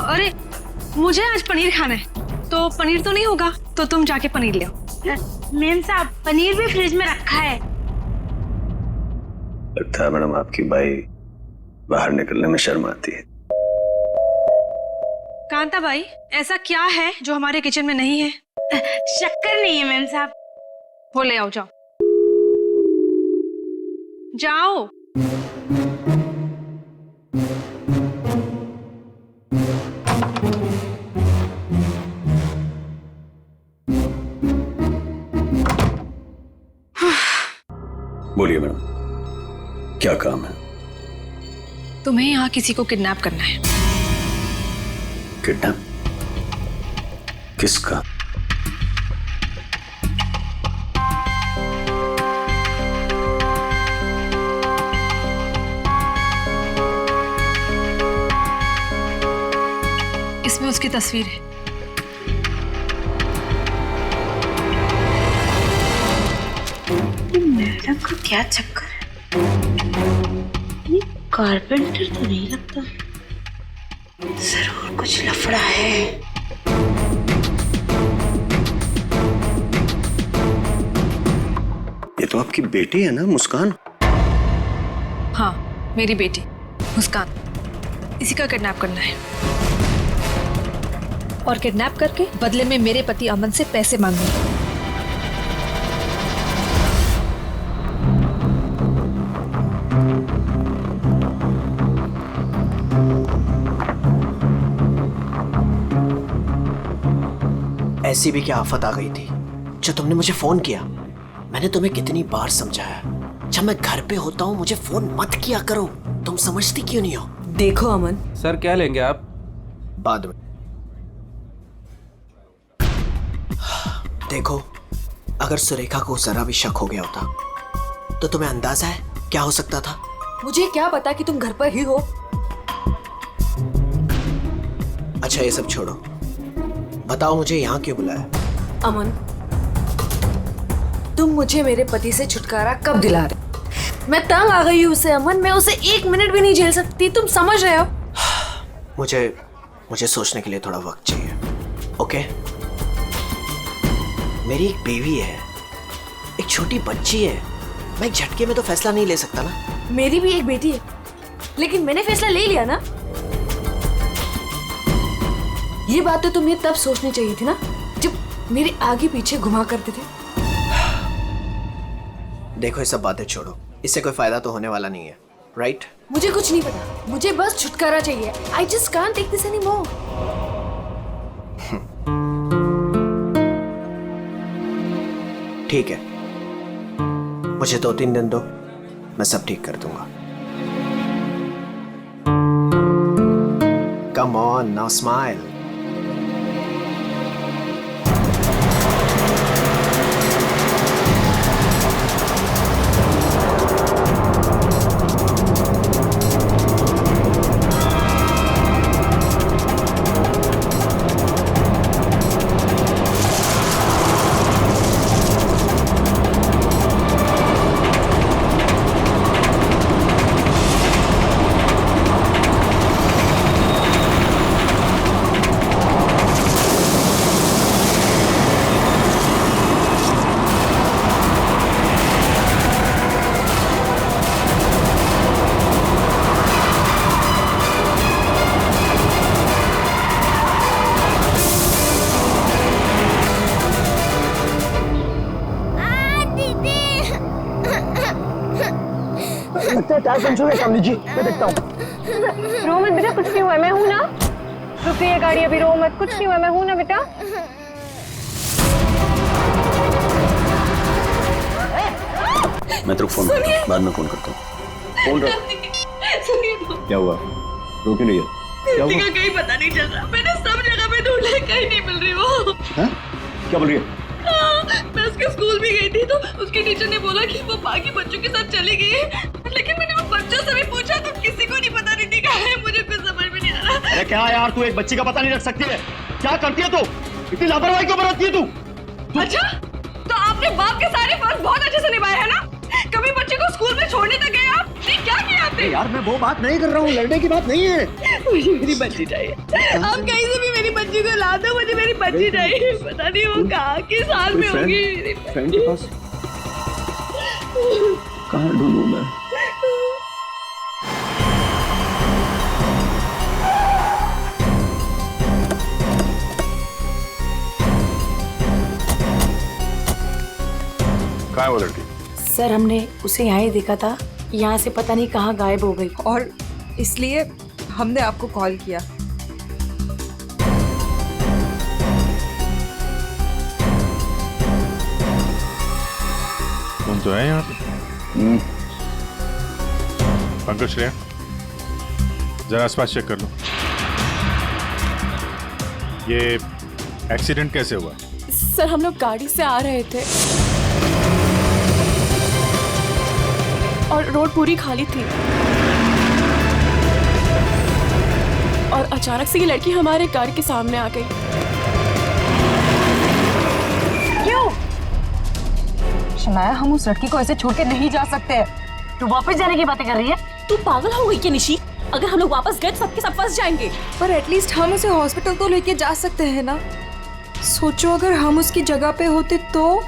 अरे मुझे आज पनीर खाना है, तो पनीर तो नहीं होगा, तो तुम जाके पनीर ले आओ। मेम साहब, पनीर भी फ्रिज में रखा है। लगता है मैडम आपकी बाई बाहर निकलने में शर्म आती है। कांता भाई, ऐसा क्या है जो हमारे किचन में नहीं है? शक्कर नहीं है मेम साहब। वो ले आओ, जाओ जाओ। बोलिए मैडम, क्या काम है? तुम्हें यहाँ किसी को किडनैप करना है। किडनैप? किसका? इसमें उसकी तस्वीर है। मैडम का क्या चक्कर है? ये कारपेंटर तो नहीं लगता, जरूर कुछ लफड़ा है। ये तो आपकी बेटी है ना, मुस्कान? हाँ, मेरी बेटी मुस्कान, इसी का किडनैप करना है। और किडनैप करके बदले में मेरे पति अमन से पैसे मांगने। ऐसी भी क्या आफत आ गई थी जो तुमने मुझे फोन किया? मैंने तुम्हें कितनी बार समझाया, जब मैं घर पे होता हूँ मुझे फोन मत किया करो। तुम समझती क्यों नहीं हो? देखो अमन, सर क्या लेंगे आप? बाद में। देखो, अगर सुरेखा को जरा भी शक हो गया होता तो तुम्हें अंदाजा है क्या हो सकता था? मुझे क्या पता कि तुम घर पर ही हो। अच्छा ये सब छोड़ो, बताओ मुझे यहाँ क्यों बुलाया? अमन, तुम मुझे मेरे पति से छुटकारा कब दिला रहे? मैं तंग आ गई हूँ उससे अमन, मैं उसे 1 मिनट भी नहीं झेल सकती, तुम समझ रहे हो? मुझे सोचने के लिए थोड़ा वक्त चाहिए, ओके? मेरी एक बेबी है, एक छोटी बच्ची है, मैं एक झटके में तो फैसला नहीं ले सकता ना। मेरी भी एक बेटी है, लेकिन मैंने फैसला ले लिया ना। ये बात तो तुम्हें तब सोचनी चाहिए थी ना, जब मेरे आगे पीछे घुमा करते थे। देखो ये सब बातें छोड़ो, इससे कोई फायदा तो होने वाला नहीं है, राइट? मुझे कुछ नहीं पता, मुझे बस छुटकारा चाहिए। I just can't take this any more. ठीक है, मुझे 2-3 दिन दो, मैं सब ठीक कर दूंगा। Come on now smile. Tyre puncture है, कमली जी मैं देखता हूँ। रो मत बेटा, कुछ नहीं हुआ, मैं हूँ ना। रुक गई है गाड़ी, अभी रो मत, कुछ नहीं हुआ, मैं हूँ ना बेटा। मैं तेरे को फोन करता हूँ, बाद में फोन करता हूँ। फोन रख। क्या हुआ? रो क्यों नहीं है? क्या हुआ? कहीं पता नहीं चल रहा, मैंने सब जगह पे ढूंढा, कहीं नहीं मिल रही वो। हैं? क्या बोल रही है? मैं उसके स्कूल भी गई थी तो उसकी टीचर ने बोला कि वो बाकी बच्चों के साथ चली गई है, लेकिन मैंने वो बच्चों से भी पूछा तो किसी को नहीं पता रिद्धि कहाँ है। मुझे कुछ समझ में नहीं आ रहा। अरे क्या यार, तू एक बच्ची का पता नहीं रख सकती है? क्या करती है तू? इतनी लापरवाही क्यों बरतती है तू? अच्छा, तो आपने बाप के सारे फर्ज बहुत अच्छे से निभाए हैं ना? कभी बच्चे को स्कूल में छोड़ने तक गए आप? नहीं, क्या किया आपने? सकते। यार मैं वो बात नहीं कर रहा हूँ, लड़ने की बात नहीं है। मुझे मेरी बच्ची चाहिए, आप कहीं से भी मेरी बच्ची को ला दो, मुझे मेरी बच्ची चाहिए। पता नहीं वो कहाँ किस हाल में होगी। फ्रेंड के पास कहाँ ढूंढूं मैं? कहाँ है वो लड़की? सर हमने उसे यहाँ ही देखा था, यहाँ से पता नहीं कहाँ गायब हो गई और इसलिए हमने आपको कॉल किया। तुम तो है यहाँ पे। पंकज श्रेया, जरा आसपास चेक कर लो। ये एक्सीडेंट कैसे हुआ? सर हम लोग गाड़ी से आ रहे थे और रोड पूरी खाली थी और अचानक से ये लड़की हमारे कार के सामने आ गई। क्यों? शनाया, हम उस लड़की को ऐसे छोड़ के नहीं जा सकते। तू वापस जाने की बातें कर रही है? तू पागल हो गई क्या निशी? अगर हम लोग वापस गए तो सबके सब फंस जाएंगे। पर एटलीस्ट हम उसे हॉस्पिटल तो लेके जा सकते हैं ना। सोचो अगर हम उसकी जगह पे होते तो।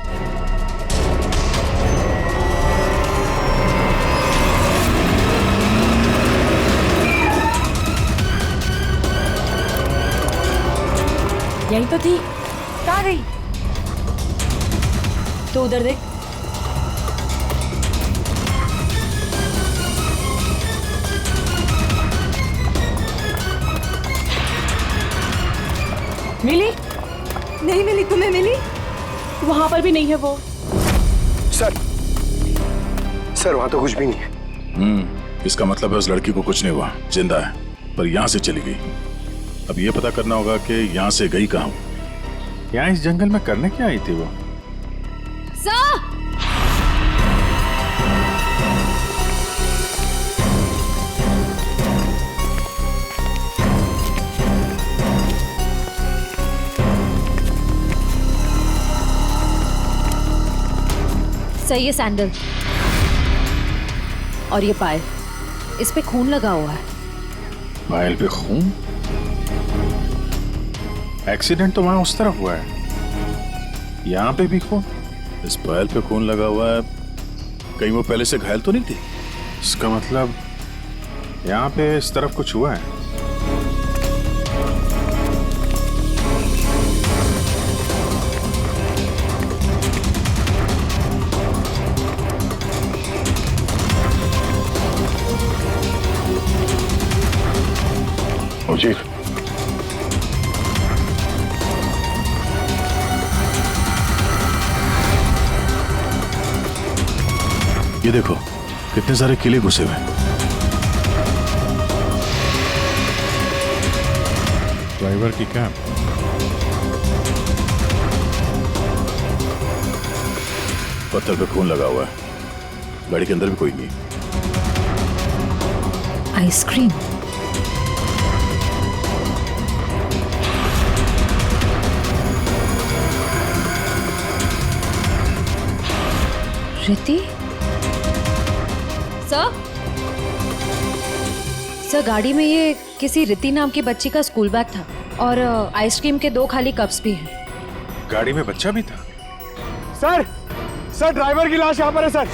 यही तो थी। कहाँ गई? तो उधर देख। मिली? नहीं मिली। तुम्हें मिली? वहां पर भी नहीं है वो। सर वहां तो कुछ भी नहीं है। इसका मतलब है उस लड़की को कुछ नहीं हुआ, जिंदा है, पर यहाँ से चली गई। अब ये पता करना होगा कि यहाँ से गई कहाँ। यहाँ इस जंगल में करने क्या आई थी वो? सही है सैंडल और ये पायल, इस पे खून लगा हुआ है। पायल पे खून? एक्सीडेंट तो वहां उस तरफ हुआ है, यहाँ पे भी खून। इस पायल पे खून लगा हुआ है, कहीं वो पहले से घायल तो नहीं थी? इसका मतलब यहाँ पे इस तरफ कुछ हुआ है। जी ये देखो कितने सारे किले घुसे हुए हैं। ड्राइवर की कैब, पत्थर पे खून लगा हुआ है, गाड़ी के अंदर भी कोई नहीं। आइसक्रीम, रिति। सर गाड़ी में ये किसी रिति नाम की बच्ची का स्कूल बैग था और आइसक्रीम के 2 खाली कप्स भी हैं। गाड़ी में बच्चा भी था? सर ड्राइवर की लाश यहाँ पर है सर।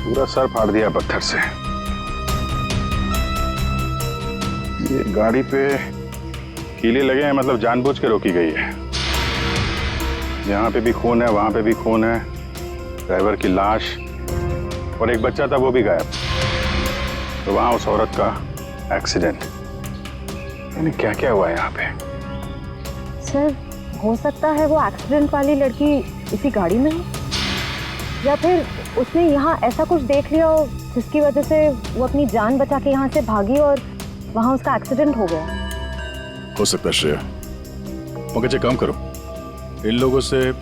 पूरा सर फाड़ दिया पत्थर से। ये गाड़ी पे कीले लगे हैं, मतलब जानबूझ के रोकी गई है। यहाँ पे भी खून है, वहां पे भी खून है, ड्राइवर की लाश और एक बच्चा था वो भी गायब। तो वहां उस औरत का एक्सीडेंट। यानी क्या क्या हुआ है यहाँ पे? सर हो सकता है वो एक्सीडेंट वाली लड़की इसी गाड़ी में हो, या फिर उसने यहाँ ऐसा कुछ देख लिया हो जिसकी वजह से वो अपनी जान बचा के यहाँ से भागी और वहाँ उसका एक्सीडेंट हो गया। हो सकता है श्रेया। मगर काम करो, इन लोगों से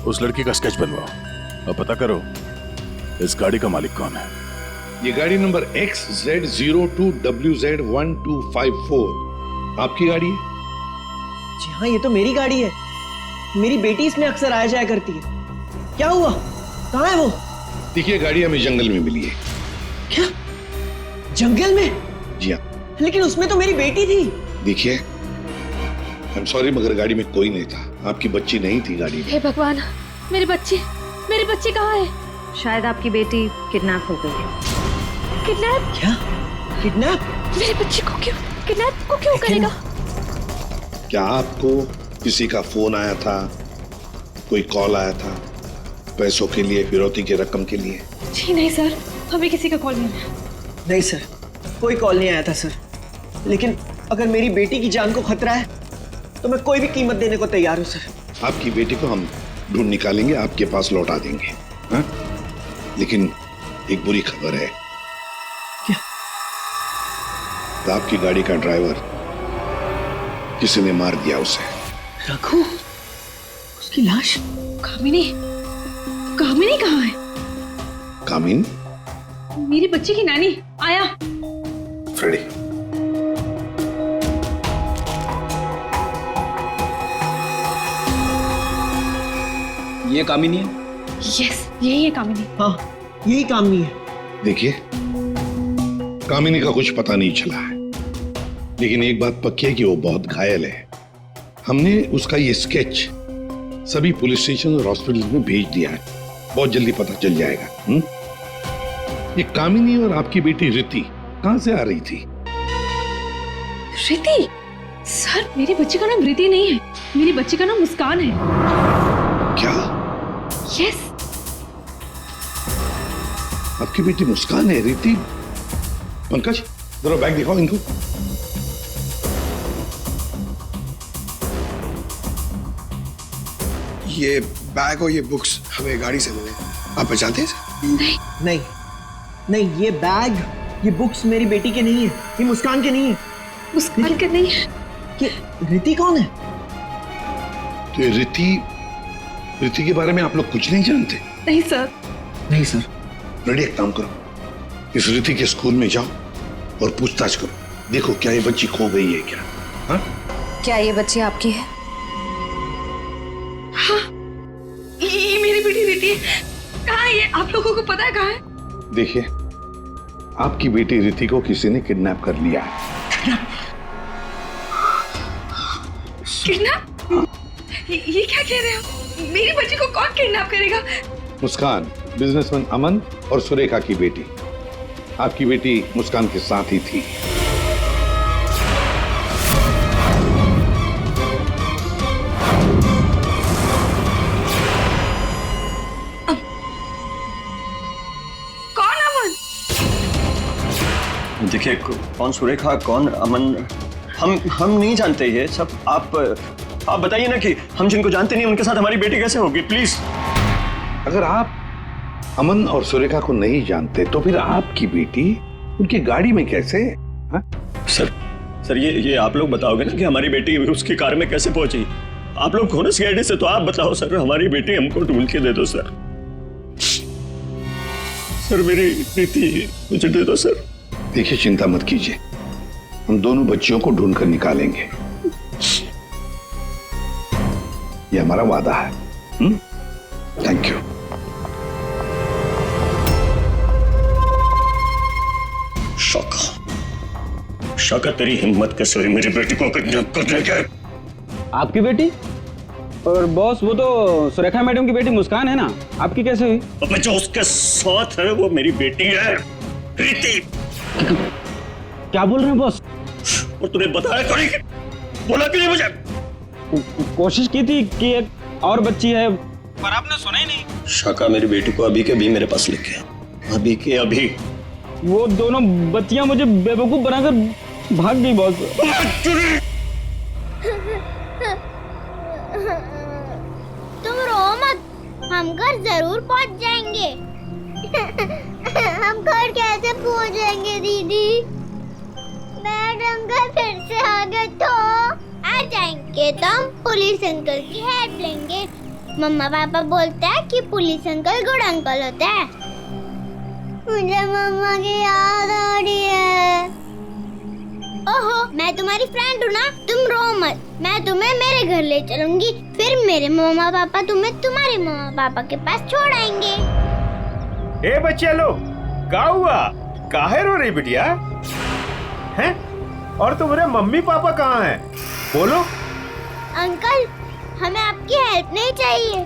उस लड़की का स्केच बनवाओ और पता करो इस गाड़ी का मालिक कौन है। ये गाड़ी नंबर XZ02WZ1254 आपकी गाड़ी है? जी हाँ, ये तो मेरी गाड़ी है। मेरी बेटी इसमें अक्सर आया जाया करती है। क्या हुआ? कहाँ है वो? देखिए, गाड़ी हमें जंगल में मिली है। क्या? जंगल में? जी हाँ। लेकिन उसमें तो मेरी बेटी थी। देखिए, आई एम सॉरी, मगर गाड़ी में कोई नहीं था। आपकी बच्ची नहीं थी गाड़ी में। हे भगवान, मेरी बच्ची कहाँ है? शायद आपकी बेटी किडनैप हो गई है। किडनैप? क्या? किडनैप? मेरी बच्ची को क्यों करेगा? क्या आपको किसी का फोन आया था, कोई कॉल आया था पैसों के लिए, फिरौती की रकम के लिए? जी नहीं सर, हमें किसी का कॉल नहीं आया। नहीं सर, कोई कॉल नहीं आया था सर। लेकिन अगर मेरी बेटी की जान को खतरा है तो मैं कोई भी कीमत देने को तैयार हूँ सर। आपकी बेटी को हम ढूंढ निकालेंगे, आपके पास लौटा देंगे। हाँ? लेकिन एक बुरी खबर है। क्या? तो आपकी गाड़ी का ड्राइवर किसी ने मार दिया उसे। रघु? उसकी लाश? कामिनी कहाँ है? कामिन? मेरी बच्ची की नानी आया। फ्रेडी, ये कामिनी है? यस, यही है कामिनी। हाँ, यही कामिनी है। देखिए, कामिनी का कुछ पता नहीं चला है, लेकिन एक बात पक्की है कि वो बहुत घायल है। हमने उसका ये स्केच सभी पुलिस स्टेशन और हॉस्पिटल में भेज दिया है। बहुत जल्दी पता चल जाएगा। ये कामिनी और आपकी बेटी रिति कहां से आ रही थी? रिति? सर, मेरी बच्ची का नाम रिति नहीं है, मेरी बच्ची का नाम मुस्कान है। क्या? यस। आपकी बेटी मुस्कान है? रिति? पंकज, जरा बैग दिखाओ इनको। ये बैग और ये बुक्स हमें गाड़ी से मिले। आप पहचानते हैं? नहीं, ये बैग, ये बुक्स मेरी बेटी के नहीं है, ये मुस्कान के नहीं है। मुस्कान के नहीं है? ये रिति कौन है? तो ये रिति के बारे में आप लोग कुछ नहीं जानते? नहीं सर। नहीं सर। रेडी, एक काम करो, इस रिति के स्कूल में जाओ और पूछताछ करो। देखो क्या ये बच्ची खो गई है क्या? हाँ? क्या ये बच्ची आपकी है? हाँ, ये मेरी बेटी रिति है। कहाँ है ये? आप लोगों को पता है कहाँ है? देखिए, आपकी बेटी रिति को किसी ने किडनैप कर लिया है। किडनैप? ये क्या कह रहे हो? मेरी बच्ची को कौन किडनैप करेगा? मुस्कान, बिजनेसमैन अमन और सुरेखा की बेटी। आपकी बेटी मुस्कान के साथ ही थी। कौन अमन? देखिए, कौन सुरेखा, कौन अमन, हम नहीं जानते ये सब। आप बताइए ना कि हम जिनको जानते नहीं उनके साथ हमारी बेटी कैसे होगी, प्लीज। अगर आप अमन और सुरेखा को नहीं जानते तो फिर आपकी बेटी उनकी गाड़ी में कैसे? हा? सर ये आप लोग बताओगे ना कि हमारी बेटी उसकी कार में कैसे पहुंची? आप लोग हो ना सीआईडी से, तो आप बताओ सर, हमारी बेटी हमको ढूंढ के दे दो सर। सर मेरी बेटी मुझे दे दो सर। देखिए, चिंता मत कीजिए, हम दोनों बच्चियों को ढूंढ कर निकालेंगे। ये हमारा वादा है। Thank you. शौका, तेरी हिम्मत कैसे हुई मेरी बेटी को किडनैप करने के? आपकी बेटी? और बॉस, वो तो सुरेखा मैडम की बेटी मुस्कान है ना, आपकी कैसे हुई? अब जो उसके साथ है वो मेरी बेटी है, रिति। क्या बोल रहे हैं बॉस? और तूने बताया थोड़ी, बोला क्यों नहीं मुझे? कोशिश की थी कि एक और बच्ची है, पर आपने सुना ही नहीं। शाका, मेरी बेटी को अभी के अभी मेरे पास लेके आ, अभी के अभी। वो दोनों बच्चियां मुझे बेवकूफ बनाकर भाग गई बॉस। तुम रो मत, हम घर जरूर पहुंच जाएंगे। हम घर कैसे पहुंचेंगे दीदी? मैडम घर फिर से आ गए तो आ जाएंगे तो हम पुलिस अंकल की हेल्प लेंगे। मम्मा पापा बोलते हैं कि पुलिस अंकल गुड अंकल होता है। मुझे मम्मा की याद आ रही है। ओहो, मैं तुम्हारी फ्रेंड हूँ ना, तुम रो मत। मैं तुम्हें मेरे घर ले चलूंगी, फिर मेरे मम्मा पापा तुम्हें तुम्हारे मम्मा पापा के पास छोड़ आएंगे। ए बच्चे लो, क्या हुआ? काहे रो रही बिटिया? हैं? और तुम्हारे मम्मी पापा कहाँ हैं? बोलो। अंकल, हमें आपकी हेल्प नहीं चाहिए,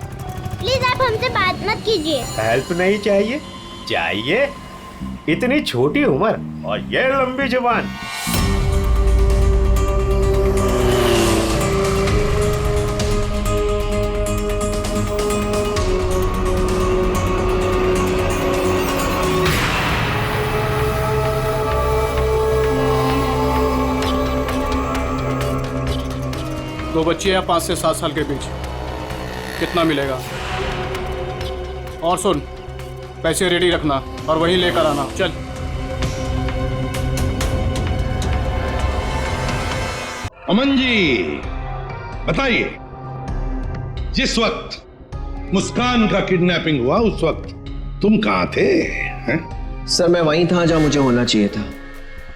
प्लीज आप हमसे बात मत कीजिए। हेल्प नहीं चाहिए? चाहिए? इतनी छोटी उम्र और ये लंबी जुबान। दो बच्चे हैं 5 से 7 साल के बीच, कितना मिलेगा? और सुन, पैसे रेडी रखना और वहीं लेकर आना। चल। अमन जी बताइए, जिस वक्त मुस्कान का किडनैपिंग हुआ उस वक्त तुम कहां थे? हैं? सर मैं वहीं था जहां मुझे होना चाहिए था,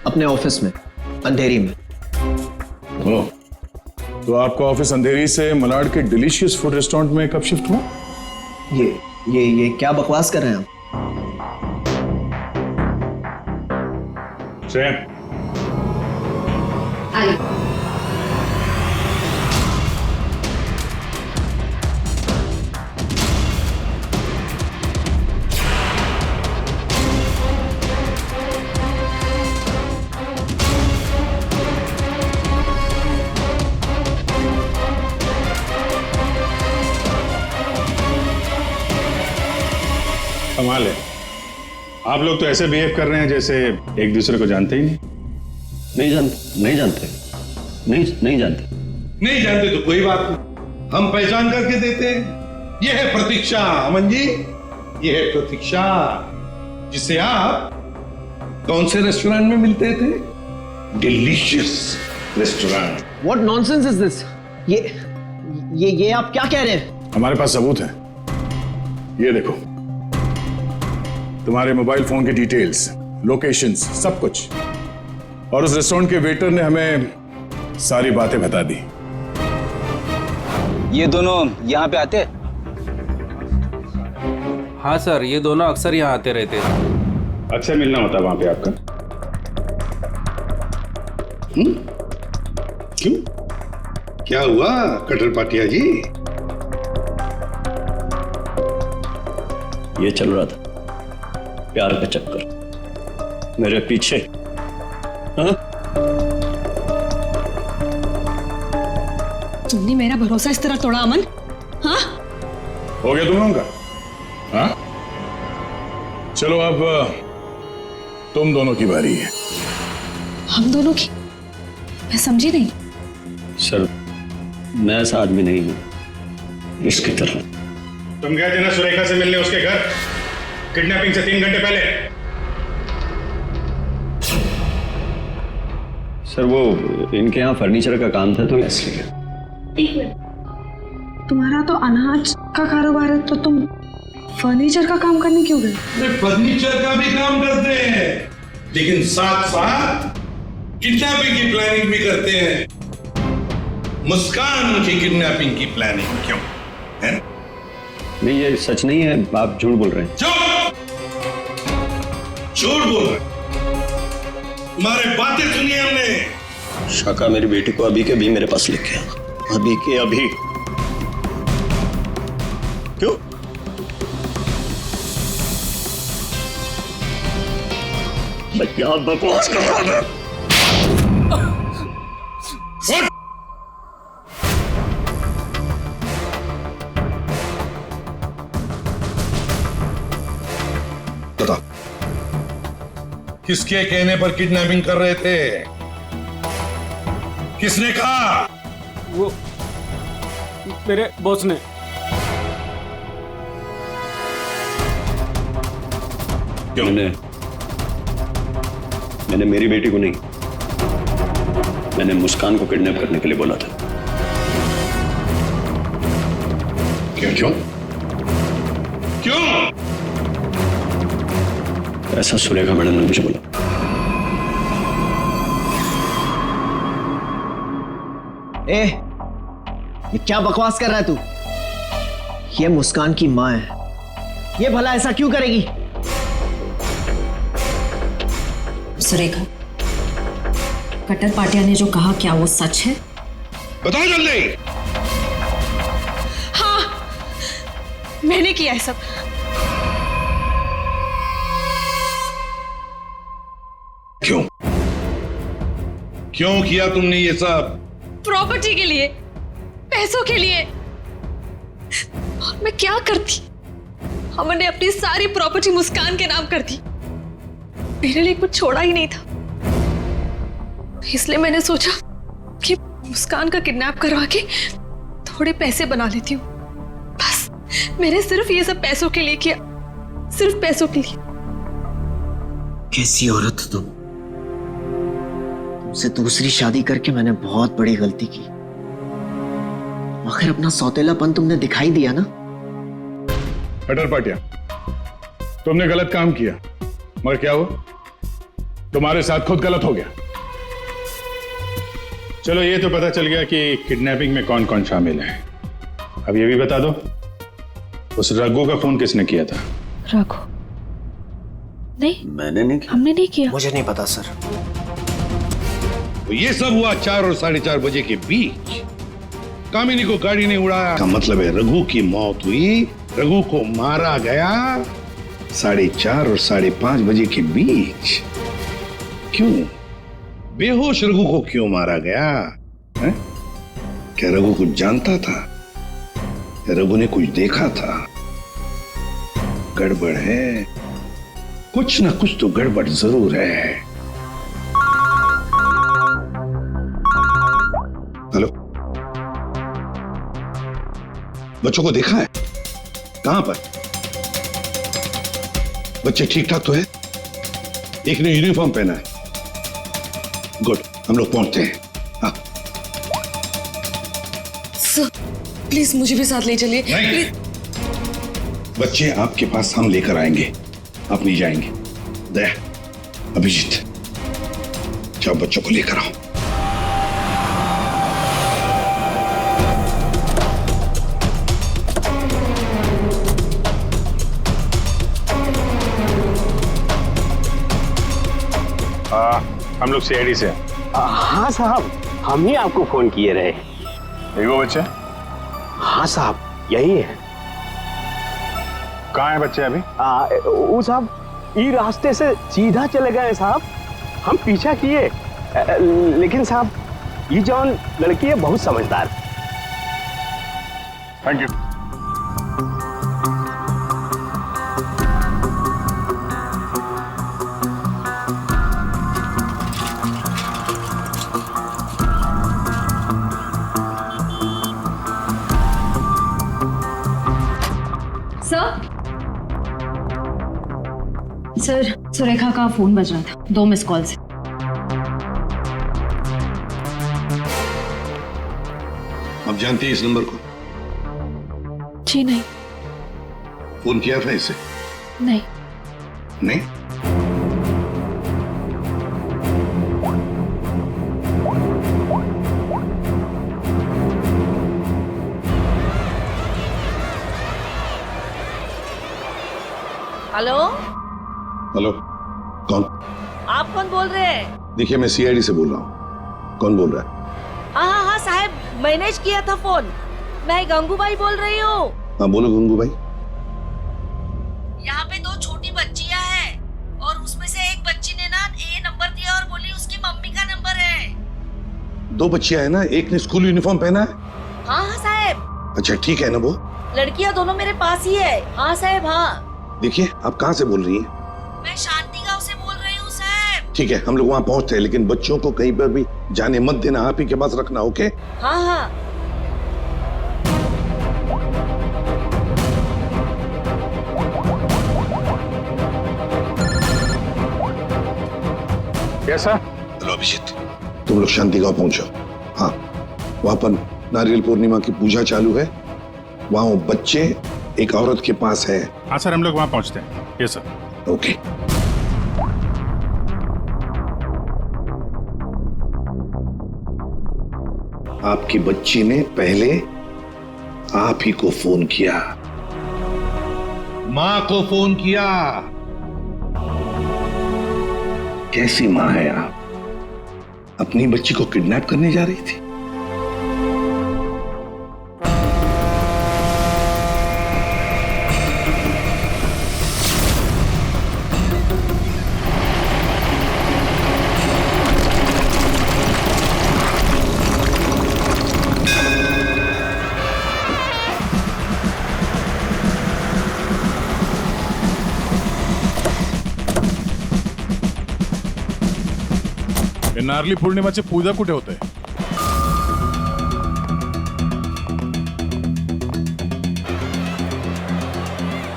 अपने ऑफिस में, अंधेरी में। ओह, तो आपका ऑफिस अंधेरी से मलाड के डिलीशियस फूड रेस्टोरेंट में कब शिफ्ट हुआ? ये क्या बकवास कर रहे हैं आप? कमाल है, आप लोग तो ऐसे बिहेव कर रहे हैं जैसे एक दूसरे को जानते ही नहीं। नहीं जानते। नहीं जानते तो कोई बात नहीं, हम पहचान करके देते हैं। यह है प्रतीक्षा अमन जी, यह है प्रतीक्षा, जिसे आप कौन से रेस्टोरेंट में मिलते थे? Delicious restaurant. What nonsense is this? ये आप क्या कह रहे हैं? हमारे पास सबूत है, ये देखो, तुम्हारे मोबाइल फोन की डिटेल्स, लोकेशंस, सब कुछ। और उस रेस्टोरेंट के वेटर ने हमें सारी बातें बता दी। ये दोनों यहाँ पे आते? हाँ सर, ये दोनों अक्सर यहाँ आते रहते हैं। अक्सर मिलना होता वहां पे आपका? क्यों, क्या हुआ कटर पाटिया जी? ये चल रहा था प्यार का चक्कर मेरे पीछे। हाँ? तुमने मेरा भरोसा इस तरह तोड़ा अमन? हाँ? हो गया तुम लोगों का? हाँ? चलो अब तुम दोनों की बारी है। हम दोनों की? मैं समझी नहीं। सर, मैं ऐसा आदमी नहीं हूं इसकी तरह। तुम गए थे ना सुरेखा से मिलने उसके घर, किडनैपिंग से 3 घंटे पहले। सर वो इनके यहाँ फर्नीचर का काम था तो इसलिए। एक मिनट, तुम्हारा तो अनाज का कारोबार है, तो तुम फर्नीचर का काम करने क्यों गए? फर्नीचर का भी काम करते हैं, लेकिन साथ साथ किडनैपिंग की प्लानिंग भी करते हैं। मुस्कान की किडनैपिंग की प्लानिंग क्यों है? नहीं, ये सच नहीं है, आप झूठ बोल रहे हैं। झूठ बोल रहे, तुम्हारे बातें सुनी हमने। शाका मेरी बेटी को अभी के अभी मेरे पास लेके आ, अभी के अभी। क्यों? मैं क्या बकवास कर रहा था? बताओ, किसके कहने पर किडनैपिंग कर रहे थे? किसने कहा? वो मेरे बॉस ने। क्यों? मैंने मेरी बेटी को नहीं, मैंने मुस्कान को किडनैप करने के लिए बोला था। क्यों? ऐसा सुरेखा मैडम ने मुझे बोला। ए, ये क्या बकवास कर रहा है तू? ये मुस्कान की माँ है, ये भला ऐसा क्यों करेगी? सुरेखा, कट्टर पाटिया ने जो कहा क्या वो सच है? बताओ जल्दी। हाँ, मैंने किया है सब। क्यों क्यों किया तुमने ये सब? प्रॉपर्टी के लिए, पैसों के लिए। और मैं क्या करती? अमन ने अपनी सारी प्रॉपर्टी मुस्कान के नाम कर दी। मेरे लिए कुछ छोड़ा ही नहीं था, इसलिए मैंने सोचा कि मुस्कान का किडनैप करवा के थोड़े पैसे बना लेती हूँ। बस मैंने सिर्फ ये सब पैसों के लिए किया, सिर्फ पैसों के लिए। कैसी औरत हो तुम? तुमसे दूसरी शादी करके मैंने बहुत बड़ी गलती की। आखिर अपना सौतेलापन तुमने दिखाई दिया ना। कट्टर पाटिया, तुमने गलत काम किया, मगर क्या हुआ? तुम्हारे साथ खुद गलत हो गया। चलो ये तो पता चल गया कि किडनैपिंग में कौन कौन शामिल है। अब ये भी बता दो, उस रघु का फोन किसने किया था? रघु? नहीं, मैंने नहीं किया। हमने नहीं किया। मुझे नहीं पता सर। तो ये सब हुआ 4 और 4:30 बजे के बीच। कामिनी को गाड़ी ने उड़ाया का मतलब है रघु की मौत हुई, रघु को मारा गया 4:30 और 5:30 बजे के बीच। क्यों? बेहोश रघु को क्यों मारा गया है? क्या रघु कुछ जानता था? या रघु ने कुछ देखा था? गड़बड़ है, कुछ ना कुछ तो गड़बड़ जरूर है। हेलो, बच्चों को देखा है? कहां पर? बच्चे ठीक ठाक तो है? एक ने यूनिफॉर्म पहना है। गुड, हम लोग पहुंचते हैं। हाँ। सर, प्लीज मुझे भी साथ ले चलिए। नहीं, बच्चे आपके पास हम लेकर आएंगे, आप नहीं जाएंगे। दया, अभिजीत, जाओ बच्चों को लेकर आओ। हम लोग सीआईडी से। हाँ साहब, हम ही आपको फोन किए रहे। वो बच्चे? हाँ साहब, यही है। कहाँ है बच्चे अभी? वो साहब ये रास्ते से सीधा चले गए साहब, हम पीछा किए, लेकिन साहब ये जौन लड़की है बहुत समझदार। Thank you. सर, सुरेखा का फोन बज रहा था, 2 मिस कॉल से। आप जानती हैं इस नंबर को? जी नहीं। फोन किया था इसे? नहीं। नहीं? हेलो? हेलो, कौन? आप कौन बोल रहे हैं? देखिए, मैं सीआईडी से बोल रहा हूँ। कौन बोल रहा है? हाँ साहब, मैंने किया था फोन। मैं गंगूबाई बोल रही हूँ। हाँ बोलो गंगूबाई। यहाँ पे 2 छोटी बच्चियाँ हैं और उसमें से एक बच्ची ने ना ये नंबर दिया और बोली उसकी मम्मी का नंबर है। 2 बच्चियाँ हैं ना, एक ने स्कूल यूनिफॉर्म पहना है। हाँ साहब। अच्छा ठीक है ना वो? लड़कियाँ दोनों मेरे पास ही है। हाँ साहब। हाँ देखिए, आप कहाँ से बोल रही हैं? मैं शांति गांव से बोल रही हूँ साहब। ठीक है, हम लोग वहाँ पहुँचते हैं, लेकिन बच्चों को कहीं पर भी जाने मत देना, आप ही के पास रखना। ओके? हाँ। कैसा? हेलो अभिजीत, तुम लोग शांति गांव पहुंचो। हाँ, वहां पर नारियल पूर्णिमा की पूजा चालू है। वहां वो बच्चे एक औरत के पास है। हाँ सर, हम लोग वहां पहुंचते हैं। Yes sir. ओके। आपकी बच्ची ने पहले आप ही को फोन किया, मां को फोन किया। कैसी मां है आप? अपनी बच्ची को किडनैप करने जा रही थी? नारली पौर्णिमाचे पूजा कुठे होते?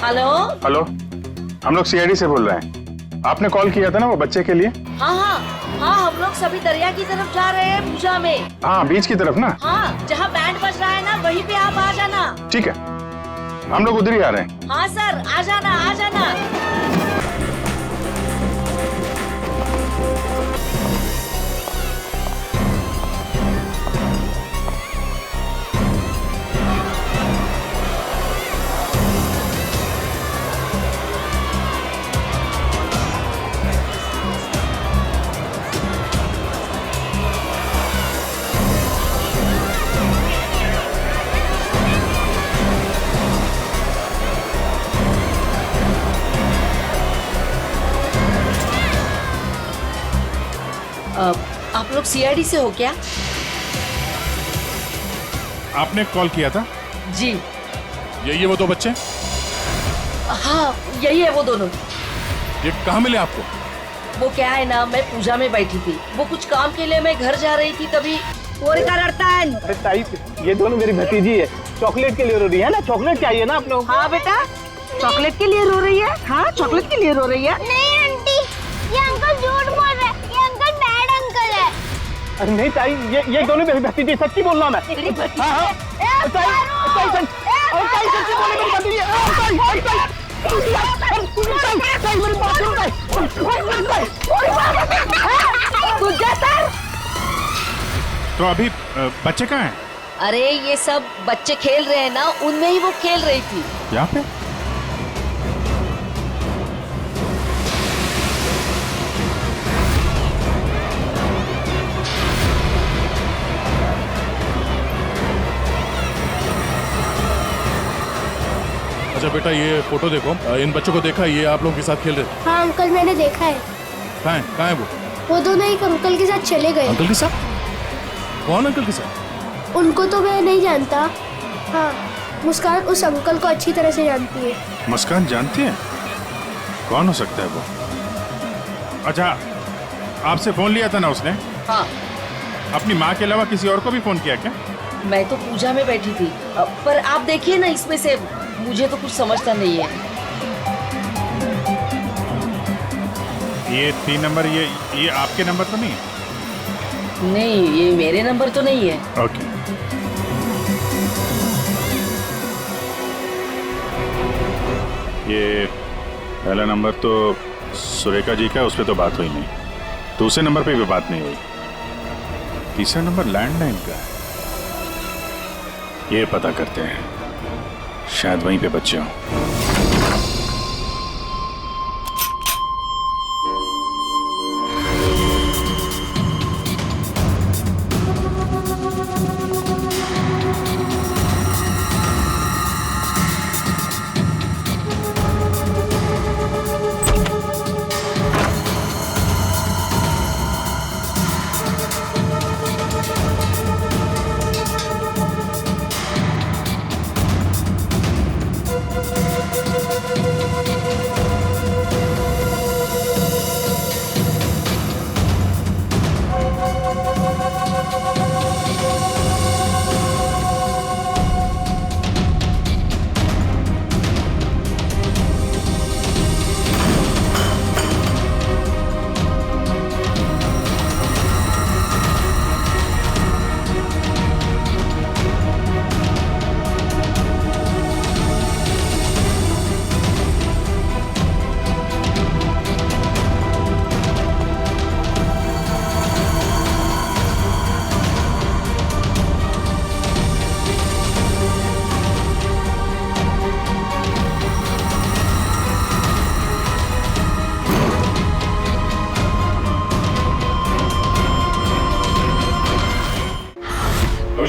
हेलो हेलो, हम लोग सीआईडी से बोल रहे हैं। आपने कॉल किया था ना वो बच्चे के लिए? हाँ हाँ हाँ, हम लोग सभी दरिया की तरफ जा रहे हैं पूजा में। हाँ, बीच की तरफ ना? हाँ, जहाँ बैंड बज रहा है ना वहीं पे आप आ जाना। ठीक है, हम लोग उधर ही आ रहे हैं। हाँ सर, आ जाना आ जाना। आप लोग सीआईडी से हो क्या? आपने कॉल किया था? जी। यही है वो दो बच्चे? हाँ, यही है वो दोनों। ये कहाँ मिले आपको? वो क्या है ना, मैं पूजा में बैठी थी, वो कुछ काम के लिए मैं घर जा रही थी, तभी अरे ताई, ये दोनों मेरी भतीजी है, चॉकलेट के लिए रो रही है ना? चॉकलेट चाहिए ना आप लोग? हाँ बेटा, चॉकलेट के लिए रो रही है। हाँ, चॉकलेट के लिए रो रही है। नहीं आंटी, ये अंकल झूठ बोल रहे हैं, ये अंकल बैड अंकल है। अरे नहीं ताई, ये दोनों मेरी भतीजी, सच्ची बोल रहा मैं। हाँ हाँ, ताई सच्ची बोले मेरी भतीजी। तो अभी बच्चे कहाँ हैं? अरे ये सब बच्चे खेल रहे हैं ना, उनमें ही वो खेल रही थी। यहाँ पे? अच्छा बेटा, ये फोटो देखो, इन बच्चों को देखा, ये आप लोगों के साथ खेल रहे थे? हाँ अंकल, मैंने देखा है। कहाँ है वो दोनों एक अंकल के साथ चले गए। अंकल के साथ? कौन अंकल के साथ? उनको तो मैं नहीं जानता। हाँ, मुस्कान उस अंकल को अच्छी तरह से जानती है। मुस्कान जानती है? कौन हो सकता है वो? अच्छा, आपसे फोन लिया था ना उसने? हाँ। अपनी माँ के अलावा किसी और को भी फोन किया क्या? मैं तो पूजा में बैठी थी, पर आप देखिए ना, इसमें से मुझे तो कुछ समझता नहीं है। ये 3 नंबर, ये आपके नंबर तो नहीं है? नहीं, ये मेरे नंबर तो नहीं है। ओके। ये पहला नंबर तो सुरेखा जी का, उस पर तो बात हुई नहीं। दूसरे नंबर पे भी बात नहीं हुई। तीसरा नंबर लैंडलाइन का है। ये पता करते हैं, शायद वहीं पे बच्चे हों।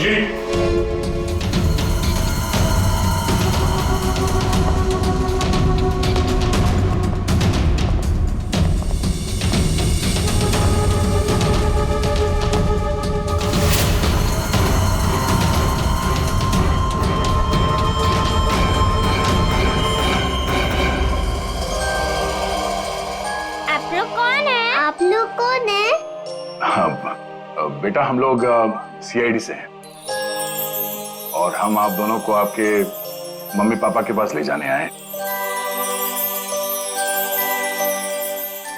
आप लोग कौन है? आप लोग कौन है? बेटा हम लोग सीआईडी से हैं और हम आप दोनों को आपके मम्मी पापा के पास ले जाने आए।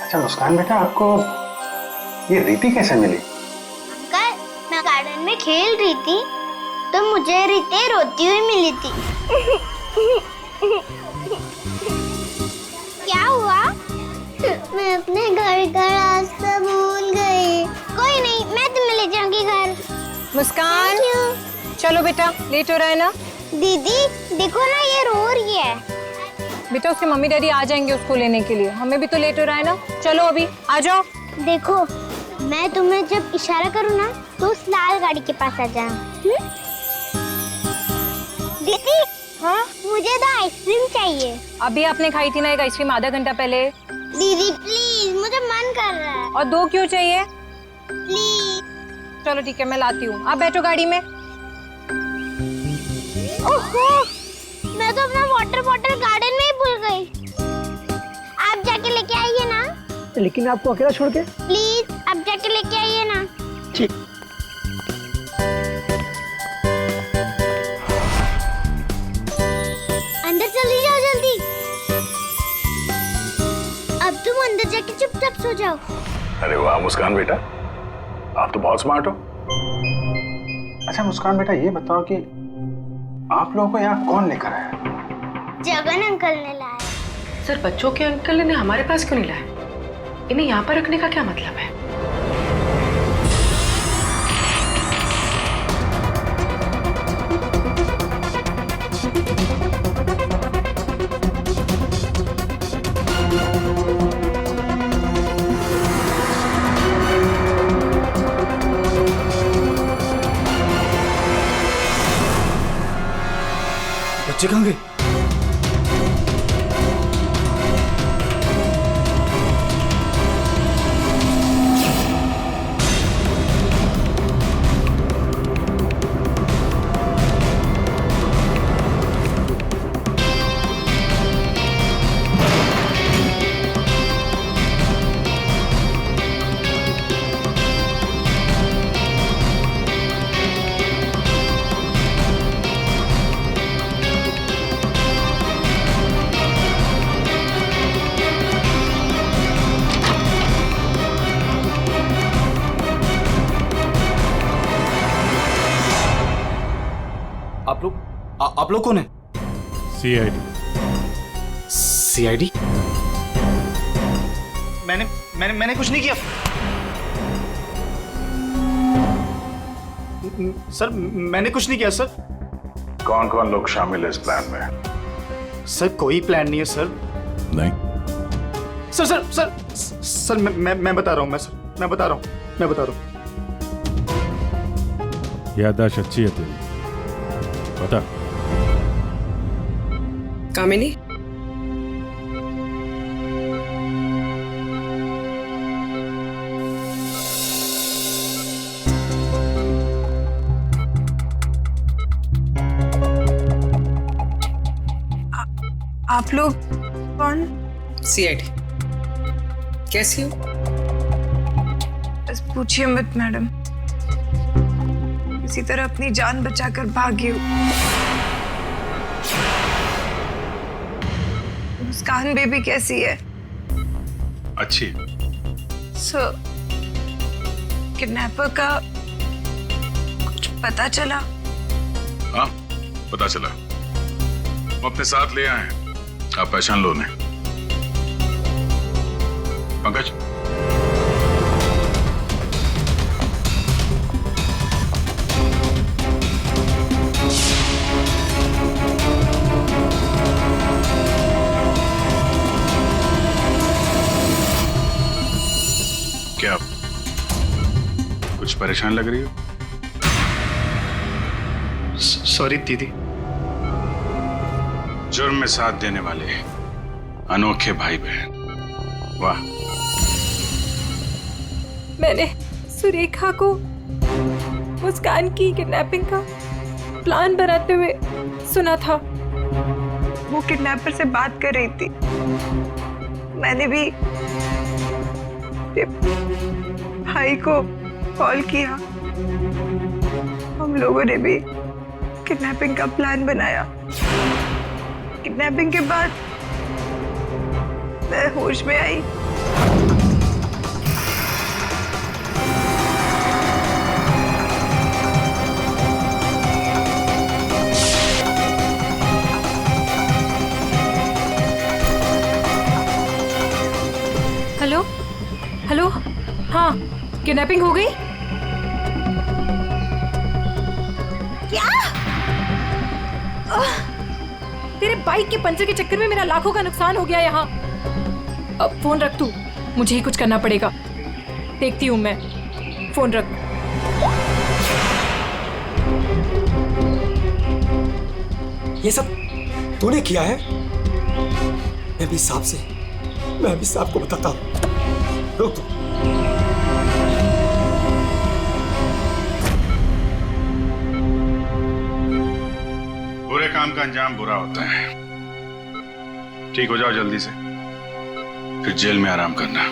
अच्छा मुस्कान बेटा, आपको ये रीति कैसे मिली? अंकल, मैं गार्डन में खेल रही थी तो मुझे रीति रोती हुई मिली थी। क्या हुआ? मैं अपने घर का रास्ता भूल गई। कोई नहीं, मैं तुम्हें ले जाऊंगी घर। मुस्कान, चलो बेटा, लेट हो रहा है ना? दीदी देखो ना, ये रो रही है। बेटा उसके मम्मी डैडी आ जाएंगे उसको लेने के लिए, हमें भी तो लेट हो रहा है ना। चलो अभी आ जाओ। देखो, मैं तुम्हें जब इशारा करूँ ना तो उस लाल गाड़ी के पास आ जाना। दीदी, हाँ मुझे तो आइसक्रीम चाहिए। अभी आपने खाई थी ना एक आइसक्रीम आधा घंटा पहले। दीदी प्लीज, मुझे मन कर रहा है। और 2 क्यों चाहिए? प्लीज। चलो ठीक है, मैं लाती हूँ, आप बैठो गाड़ी में। ओहो, मैं तो अपना वाटर बॉटल गार्डन में ही भूल गई। आप जाके लेके आइए ना। लेकिन आपको अकेला छोड़ के? प्लीज, आप जाके लेके आइए ना। ठीक। अंदर चली जाओ जल्दी। अब तुम अंदर जाके चुपचाप सो जाओ। अरे वाह मुस्कान बेटा, आप तो बहुत स्मार्ट हो। अच्छा मुस्कान बेटा, ये बताओ कि आप लोगों को यहाँ कौन लेकर आया? जगन अंकल ने लाया। सर, बच्चों के अंकल ने हमारे पास क्यों नहीं लाया? इन्हें यहाँ पर रखने का क्या मतलब है? बच्चे कहाँ गए? आप लोग कौन है? सीआईडी। सीआईडी? मैंने कुछ नहीं किया सर, मैंने कुछ नहीं किया सर। कौन कौन लोग शामिल है इस प्लान में? सर कोई प्लान नहीं है सर। नहीं सर सर सर सर मैं बता रहा हूँ, मैं बता रहा हूँ। याददाश्त अच्छी है तेरी, बता। कामिनी, आप लोग कौन? सीआईडी। कैसी हो? बस पूछिए मत मैडम, किसी तरह अपनी जान बचाकर भागी हूँ। मुस्कान बेबी कैसी है? अच्छी। सर, किडनैपर का कुछ पता चला? हाँ पता चला, वो अपने साथ ले आए हैं, आप पहचान लो उन्हें। पंकज, क्या कुछ परेशान लग रही हो? सॉरी दीदी। जुर्म में साथ देने वाले अनोखे भाई बहन, वाह। मैंने सुरेखा को मुस्कान की किडनैपिंग का प्लान बनाते हुए सुना था। वो किडनैपर से बात कर रही थी। मैंने भी भाई को कॉल किया। हम लोगों ने भी किडनैपिंग का प्लान बनाया। किडनैपिंग के बाद मैं होश में आई। हेलो हेलो, हाँ किडनैपिंग हो गई? क्या? तेरे बाइक के पंचर के चक्कर में मेरा लाखों का नुकसान हो गया यहाँ। अब फोन रख तू, मुझे ही कुछ करना पड़ेगा। देखती हूँ मैं, फोन रख। ये सब तूने किया है? मैं भी साहब को बताता हूँ। रुक तू। बुरे काम का अंजाम बुरा होता है। ठीक हो जाओ जल्दी से, फिर जेल में आराम करना।